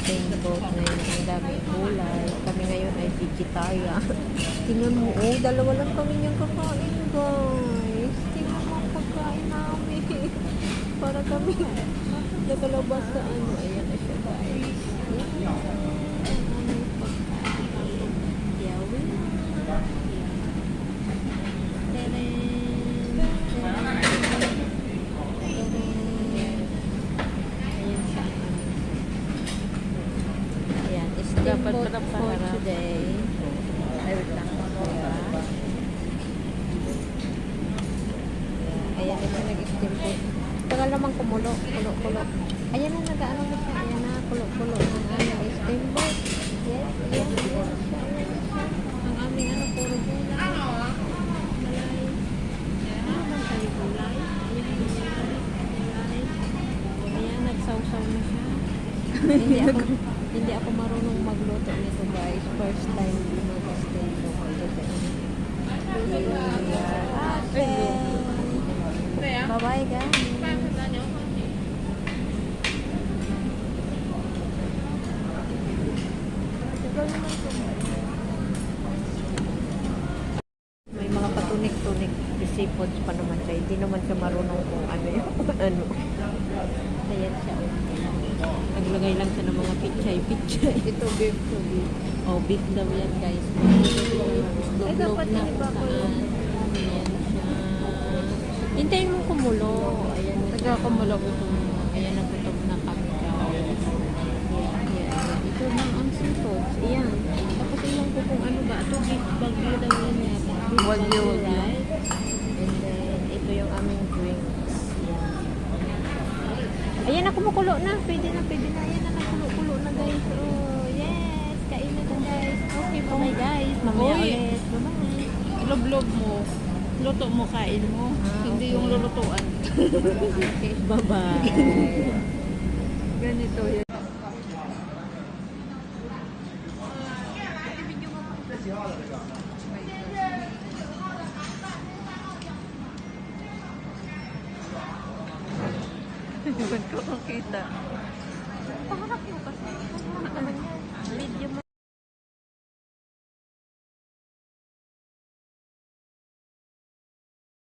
steamboat ngayon. Ang daming gulay. Kami ngayon ay vegetarian. Tingnan mo, oh, dalawa lang kami niyang kakain, guys. Tingnan mo ang pagkain namin. Para kami nakalabas sa ano. Ayan na siya, guys. Ayan. Ang aming pagkain. Yawin. Dapat Steamboat pala for para today. ay wait lang. Ayan na siya nag-steamboat. Tagal naman kumulo. Kulo. Ayan na, nag-ano na siya. Ayan na, kulo. Ang aming steamboat. Yes, ayan na siya. Ang aming ano, puro gulay. Malay. Ano bang tayo gulay? Ayan, gulay. Ayan, nagsaw-saw na siya. Hindi ako marunong magluto nito, guys. First time mag-steamboat ko today. Bye-bye, guys. May mga patunik-tunik seafoods pa naman siya. Hindi naman siya marunong kung ano yung ano. Ayan siya. Naglagay lang siya ng mga pichay. Ito beef to beef. Oh, beef daw yan, guys. Ay, dapat na yung iba kung ko yun. saan. Ayan siya. Hintayin mo kumulo. Ayan na siya. Nagkakamula ko ito. Ayan na gutom na kami, guys. Ayan. Ito lang ang seafoods. Ayan. Tapos ilang ko kung ano ba. Ito beef bagyo daw yan yata. Beef Wagyu, bagyo, wagyu. right? And then, ito yung aming drinks. Ayan na, kumukulo na. Pwede na. Ayan na, nagkulo-kulo na, guys. Oh, yes. Kain na na, guys. Okay, bye-bye, guys. Mamaya Uy. ulit. Bye-bye. Log-log mo. Luto mo, kain mo. Hindi okay. yung lulutuan. Okay, bye-bye. Ganito yan. Hindi ko makita. Paharap mo kasi. Paharap naman yan. Video mo